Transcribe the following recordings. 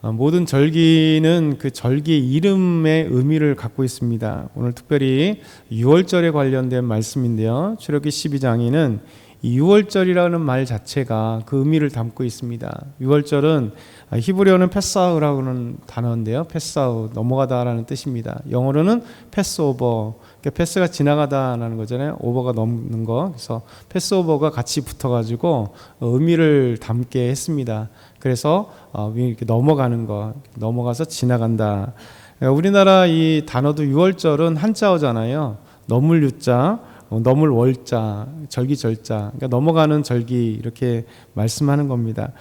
모든 절기는 그 절기의 이름의 의미를 갖고 있습니다. 오늘 특별히 6월절에 관련된 말씀인데요. 출애굽기 12장에는 이 6월절이라는 말 자체가 그 의미를 담고 있습니다. 6월절은 히브리어는 패사우라고 하는 단어인데요. 패사우, 넘어가다라는 뜻입니다. 영어로는 패스오버, 그러니까 패스가 지나가다라는 거잖아요. 오버가 넘는 거. 그래서 패스오버가 같이 붙어가지고 의미를 담게 했습니다. 그래서 이렇게 넘어가는 거, 넘어가서 지나간다. 우리나라 이 단어도 6월절은 한자어잖아요. 넘을 유자, 넘을 월자, 절기절자, 그러니까 넘어가는 절기 이렇게 말씀하는 겁니다.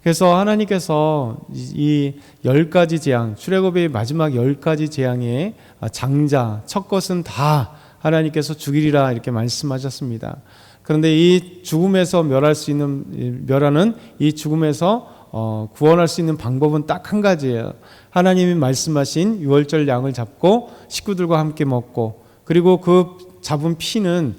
그래서 하나님께서 이 10가지 재앙, 출애굽의 마지막 10가지 재앙의 장자, 첫 것은 다 하나님께서 죽이리라 이렇게 말씀하셨습니다. 그런데 이 죽음에서 멸하는 이 죽음에서 구원할 수 있는 방법은 딱 한 가지예요. 하나님이 말씀하신 6월절 양을 잡고 식구들과 함께 먹고, 그리고 그 잡은 피는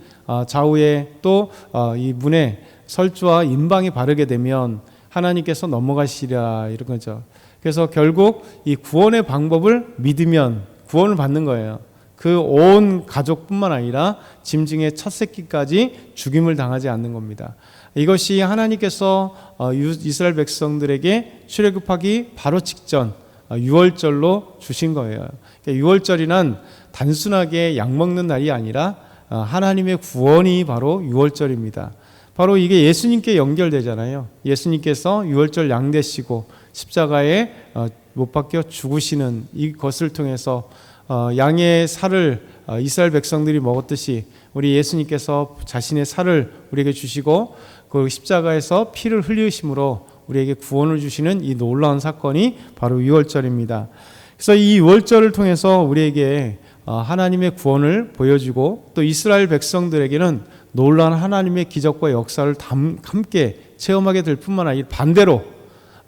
좌우에 또 이 문에 설주와 인방이 바르게 되면 하나님께서 넘어가시리라 이런 거죠. 그래서 결국 이 구원의 방법을 믿으면 구원을 받는 거예요. 그 온 가족뿐만 아니라 짐승의 첫 새끼까지 죽임을 당하지 않는 겁니다. 이것이 하나님께서 이스라엘 백성들에게 출애굽하기 바로 직전 6월절로 주신 거예요. 그러니까 6월절이란 단순하게 약 먹는 날이 아니라 하나님의 구원이 바로 6월절입니다. 바로 이게 예수님께 연결되잖아요. 예수님께서 6월절 양 되시고 십자가에 못 박혀 죽으시는 이것을 통해서 양의 살을 이스라엘 백성들이 먹었듯이 우리 예수님께서 자신의 살을 우리에게 주시고 그 십자가에서 피를 흘리심으로 우리에게 구원을 주시는 이 놀라운 사건이 바로 6월절입니다. 그래서 이 6월절을 통해서 우리에게 하나님의 구원을 보여주고 또 이스라엘 백성들에게는 놀라운 하나님의 기적과 역사를 함께 체험하게 될 뿐만 아니라 반대로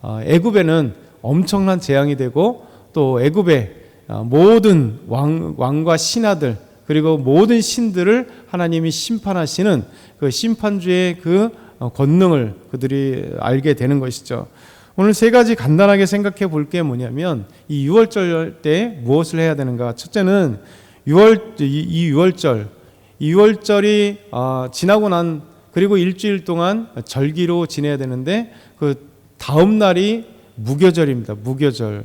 애굽에는 엄청난 재앙이 되고 또 애굽의 모든 왕과 신하들 그리고 모든 신들을 하나님이 심판하시는 그 심판주의 그 권능을 그들이 알게 되는 것이죠. 오늘 세 가지 간단하게 생각해 볼 게 뭐냐면 이 6월절 때 무엇을 해야 되는가. 첫째는 6월절이 지나고 난 그리고 일주일 동안 절기로 지내야 되는데 그 다음 날이 무교절입니다. 무교절.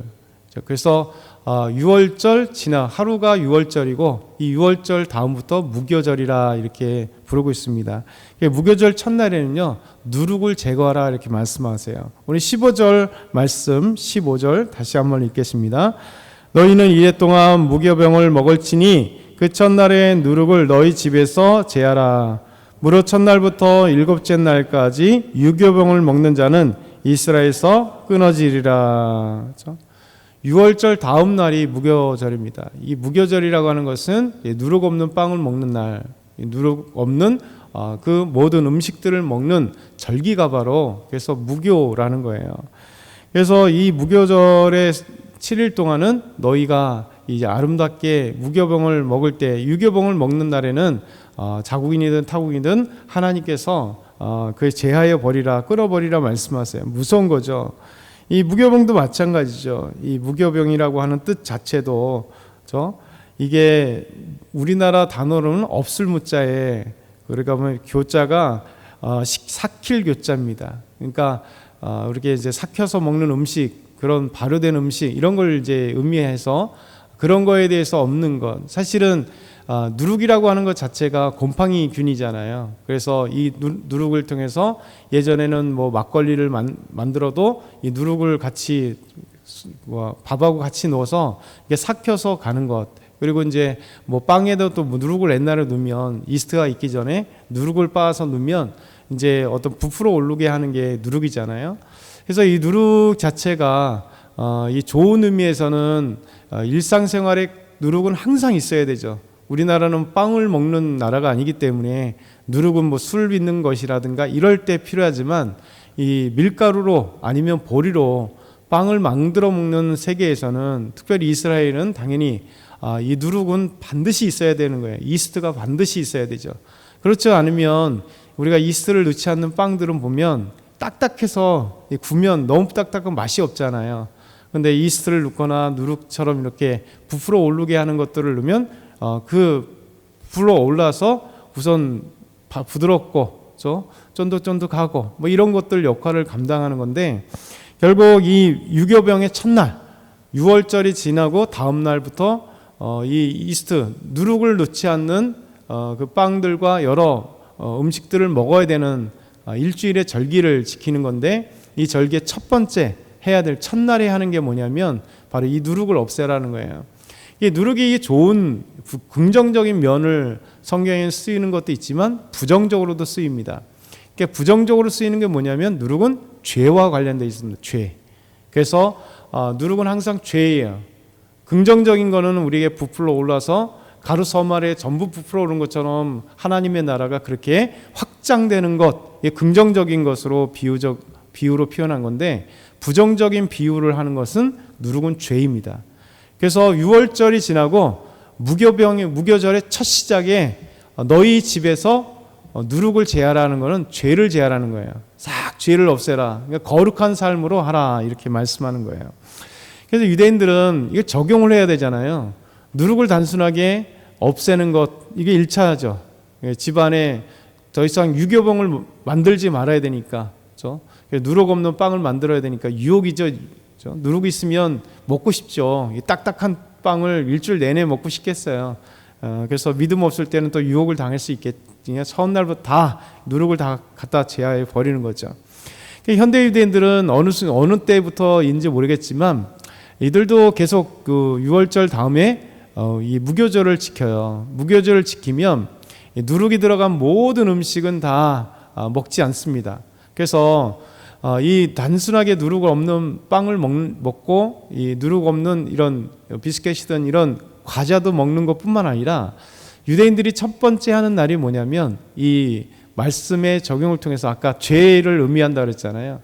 그래서 6월절 지나 하루가 6월절이고 이 6월절 다음부터 무교절이라 이렇게 부르고 있습니다. 무교절 첫날에는요 누룩을 제거하라 이렇게 말씀하세요. 오늘 15절 말씀 15절 다시 한번 읽겠습니다. 너희는 이래 동안 무교병을 먹을지니 그 첫날에 누룩을 너희 집에서 제하라. 무릇 첫날부터 일곱째 날까지 유교병을 먹는 자는 이스라엘에서 끊어지리라. 그렇죠? 6월절 다음 날이 무교절입니다. 이 무교절이라고 하는 것은 누룩 없는 빵을 먹는 날, 누룩 없는 그 모든 음식들을 먹는 절기가 바로 그래서 무교라는 거예요. 그래서 이 무교절의 7일 동안은 너희가 이제 아름답게 무교병을 먹을 때 유교병을 먹는 날에는 자국인이든 타국이든 하나님께서 그 제하여 버리라 끌어버리라 말씀하세요. 무서운 거죠. 이 무교병도 마찬가지죠. 이 무교병이라고 하는 뜻 자체도 이게 우리나라 단어로는 없을 무자에 그러니까 보면 교자가 삭힐 교자입니다. 그러니까 이렇게 이제 삭혀서 먹는 음식, 그런 발효된 음식 이런 걸 이제 의미해서 그런 거에 대해서 없는 것. 사실은 누룩이라고 하는 것 자체가 곰팡이균이잖아요. 그래서 이 누룩을 통해서 예전에는 뭐 막걸리를 만들어도 이 누룩을 같이 밥하고 같이 넣어서 이게 삭혀서 가는 것. 그리고 이제 뭐 빵에도 또 누룩을 옛날에 넣으면 이스트가 있기 전에 누룩을 빻아서 넣으면 이제 어떤 부풀어 오르게 하는 게 누룩이잖아요. 그래서 이 누룩 자체가 이 좋은 의미에서는 일상생활에 누룩은 항상 있어야 되죠. 우리나라는 빵을 먹는 나라가 아니기 때문에 누룩은 뭐 술 빚는 것이라든가 이럴 때 필요하지만 이 밀가루로 아니면 보리로 빵을 만들어 먹는 세계에서는 특별히 이스라엘은 당연히 이 누룩은 반드시 있어야 되는 거예요. 이스트가 반드시 있어야 되죠. 그렇지 않으면 우리가 이스트를 넣지 않는 빵들은 보면 딱딱해서 구면 너무 딱딱한 맛이 없잖아요. 근데 이스트를 넣거나 누룩처럼 이렇게 부풀어 오르게 하는 것들을 넣으면 그 불어 올라서 우선 부드럽고 쫀득쫀득하고 뭐 이런 것들 역할을 감당하는 건데, 결국 이 유교병의 첫날 6월절이 지나고 다음 날부터 이 이스트 누룩을 넣지 않는 그 빵들과 여러 음식들을 먹어야 되는 일주일의 절기를 지키는 건데, 이 절기의 첫 번째 해야 될 첫날에 하는 게 뭐냐면 바로 이 누룩을 없애라는 거예요. 이 누룩이 좋은 긍정적인 면을 성경에 쓰이는 것도 있지만 부정적으로도 쓰입니다. 그러니까 부정적으로 쓰이는 게 뭐냐면 누룩은 죄와 관련되어 있습니다. 죄. 그래서 누룩은 항상 죄예요. 긍정적인 거는 우리에게 부풀어 올라서 가루 서말에 전부 부풀어 오른 것처럼 하나님의 나라가 그렇게 확장되는 것, 긍정적인 것으로 비유로 표현한 건데, 부정적인 비유를 하는 것은 누룩은 죄입니다. 그래서 6월절이 지나고 무교절의 첫 시작에 너희 집에서 누룩을 제하라는 것은 죄를 제하라는 거예요. 싹 죄를 없애라. 그러니까 거룩한 삶으로 하라, 이렇게 말씀하는 거예요. 그래서 유대인들은 이게 적용을 해야 되잖아요. 누룩을 단순하게 없애는 것, 이게 1차죠. 집안에 더 이상 유교병을 만들지 말아야 되니까, 그렇죠? 누룩 없는 빵을 만들어야 되니까 유혹이죠. 그렇죠? 누룩이 있으면 먹고 싶죠. 딱딱한 빵을 일주일 내내 먹고 싶겠어요. 그래서 믿음 없을 때는 또 유혹을 당할 수 있겠지. 첫날부터 다 누룩을 다 갖다 제하해 버리는 거죠. 현대 유대인들은 어느 때부터인지 모르겠지만 이들도 계속 그 6월절 다음에 이 무교절을 지켜요. 무교절을 지키면 누룩이 들어간 모든 음식은 다 먹지 않습니다. 그래서 이 단순하게 누룩 없는 빵을 먹고 이 누룩 없는 이런 비스켓이든 이런 과자도 먹는 것뿐만 아니라, 유대인들이 첫 번째 하는 날이 뭐냐면 이 말씀의 적용을 통해서 아까 죄를 의미한다 그랬잖아요.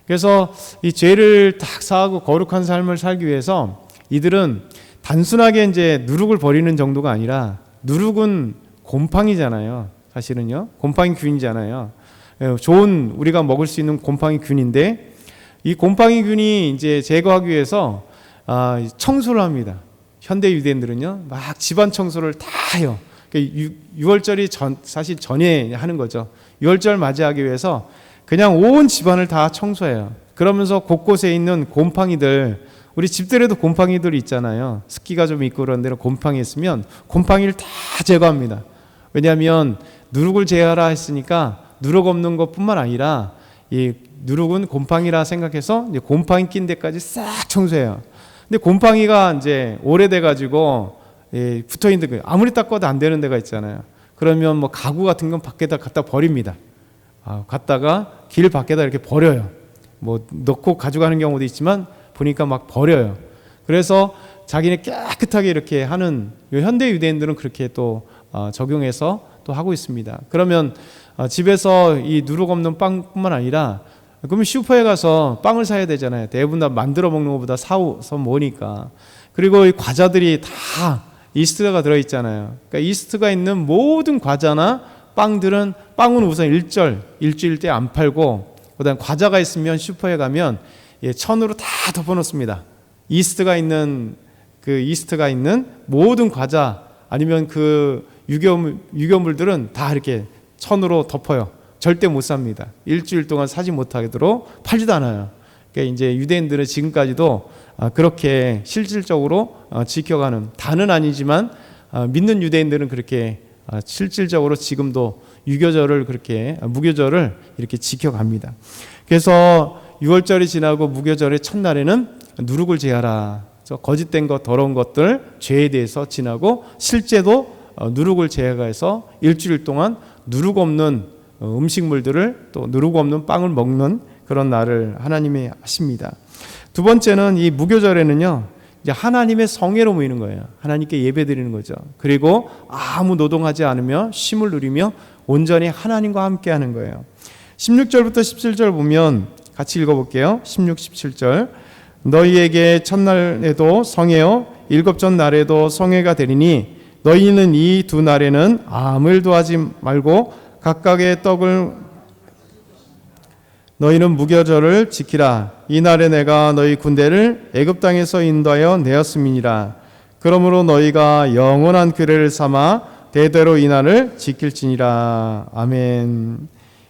그래서 이 죄를 딱 사하고 거룩한 삶을 살기 위해서 이들은 단순하게 이제 누룩을 버리는 정도가 아니라, 누룩은 곰팡이잖아요. 사실은요, 곰팡이균이잖아요. 좋은 우리가 먹을 수 있는 곰팡이균인데, 이 곰팡이균이 이제 제거하기 위해서 청소를 합니다. 현대 유대인들은요, 막 집안 청소를 다 해요. 6월절이 사실 전에 하는 거죠. 6월절 맞이하기 위해서 그냥 온 집안을 다 청소해요. 그러면서 곳곳에 있는 곰팡이들, 우리 집들에도 곰팡이들이 있잖아요. 습기가 좀 있고 그런 데는 곰팡이 있으면 곰팡이를 다 제거합니다. 왜냐하면 누룩을 제하라 했으니까 누룩 없는 것뿐만 아니라 이 누룩은 곰팡이라 생각해서 이제 곰팡이 낀 데까지 싹 청소해요. 근데 곰팡이가 이제 오래돼 가지고 붙어 있는 데 아무리 닦아도 안 되는 데가 있잖아요. 그러면 뭐 가구 같은 건 밖에다 갖다 버립니다. 갖다가 길 밖에다 이렇게 버려요. 뭐 넣고 가져가는 경우도 있지만 보니까 막 버려요. 그래서 자기네 깨끗하게 이렇게 하는, 현대 유대인들은 그렇게 또 적용해서 또 하고 있습니다. 그러면 집에서 이 누룩 없는 빵뿐만 아니라, 그러면 슈퍼에 가서 빵을 사야 되잖아요. 대부분 다 만들어 먹는 것보다 사서 먹으니까. 그리고 이 과자들이 다 이스트가 들어있잖아요. 그러니까 이스트가 있는 모든 과자나 빵은 우선 일주일 때 안 팔고, 그다음 과자가 있으면 슈퍼에 가면 천으로 다 덮어놓습니다. 이스트가 있는 모든 과자 아니면 그 유교물들은 다 이렇게 천으로 덮어요. 절대 못 삽니다. 일주일 동안 사지 못하도록 팔지도 않아요. 그러니까 이제 유대인들은 지금까지도 그렇게 실질적으로 지켜가는, 다는 아니지만 믿는 유대인들은 그렇게 실질적으로 지금도 무교절을 이렇게 지켜갑니다. 그래서 6월절이 지나고 무교절의 첫날에는 누룩을 제하라. 거짓된 것, 더러운 것들, 죄에 대해서 지나고, 실제도 누룩을 제거해서 일주일 동안 누룩 없는 음식물들을, 또 누룩 없는 빵을 먹는 그런 날을 하나님이 하십니다. 두 번째는 이 무교절에는요, 이제 하나님의 성회로 모이는 거예요. 하나님께 예배드리는 거죠. 그리고 아무 노동하지 않으며 쉼을 누리며 온전히 하나님과 함께 하는 거예요. 16절부터 17절 보면 같이 읽어볼게요. 16, 17절. 너희에게 첫날에도 성회요, 일곱째 날에도 성회가 되리니 너희는 이 두 날에는 아무 일도 하지 말고 각각의 떡을, 너희는 무교절을 지키라. 이날에 내가 너희 군대를 애굽 땅에서 인도하여 내었음이니라. 그러므로 너희가 영원한 규례를 삼아 대대로 이 날을 지킬지니라. 아멘.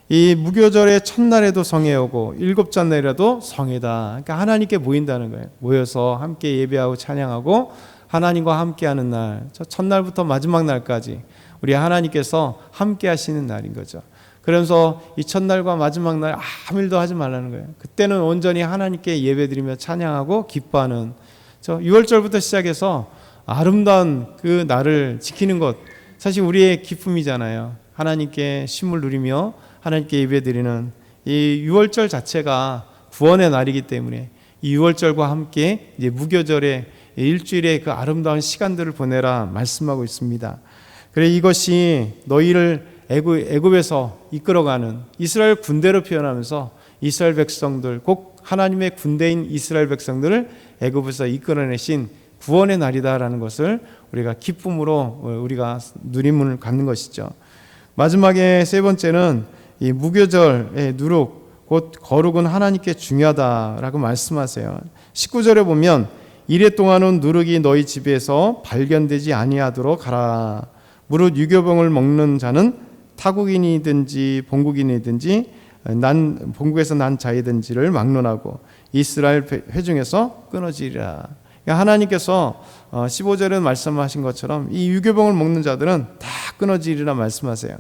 이 무교절의 첫날에도 성에 오고 일곱째 날에도 성회다. 그러니까 하나님께 모인다는 거예요. 모여서 함께 예배하고 찬양하고 하나님과 함께하는 날, 저 첫날부터 마지막 날까지 우리 하나님께서 함께 하시는 날인 거죠. 그러면서 이 첫날과 마지막 날 아무 일도 하지 말라는 거예요. 그때는 온전히 하나님께 예배드리며 찬양하고 기뻐하는, 저 6월절부터 시작해서 아름다운 그 날을 지키는 것, 사실 우리의 기쁨이잖아요. 하나님께 쉼을 누리며 하나님께 예배드리는 이 6월절 자체가 구원의 날이기 때문에 이 6월절과 함께 이제 무교절의 일주일의 그 아름다운 시간들을 보내라 말씀하고 있습니다. 그래, 이것이 너희를 애굽에서 이끌어가는 이스라엘 군대로 표현하면서 이스라엘 백성들, 꼭 하나님의 군대인 이스라엘 백성들을 애굽에서 이끌어내신 구원의 날이다라는 것을 우리가 기쁨으로 우리가 누림을 갖는 것이죠. 마지막에 세 번째는 이 무교절의 누룩, 곧 거룩은 하나님께 중요하다라고 말씀하세요. 19절에 보면 이래 동안은 누룩이 너희 집에서 발견되지 아니하도록 하라. 무릇 유교병을 먹는 자는 타국인이든지 본국인이든지 본국에서 난 자이든지를 막론하고 이스라엘 회중에서 끊어지리라. 그러니까 하나님께서 15절에 말씀하신 것처럼 이 유교병을 먹는 자들은 다 끊어지리라 말씀하세요.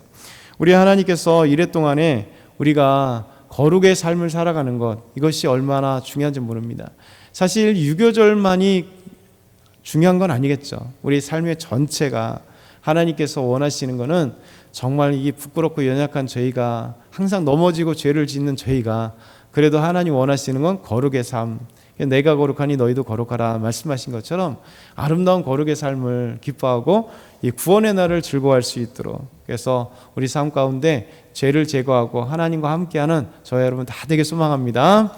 우리 하나님께서 이래 동안에 우리가 거룩의 삶을 살아가는 것, 이것이 얼마나 중요한지 모릅니다. 사실 유교절만이 중요한 건 아니겠죠. 우리 삶의 전체가 하나님께서 원하시는 것은 정말 이 부끄럽고 연약한 저희가, 항상 넘어지고 죄를 짓는 저희가, 그래도 하나님 원하시는 건 거룩의 삶, 내가 거룩하니 너희도 거룩하라 말씀하신 것처럼 아름다운 거룩의 삶을 기뻐하고 이 구원의 날을 즐거워할 수 있도록, 그래서 우리 삶 가운데 죄를 제거하고 하나님과 함께하는 저희 여러분 다 되게 소망합니다.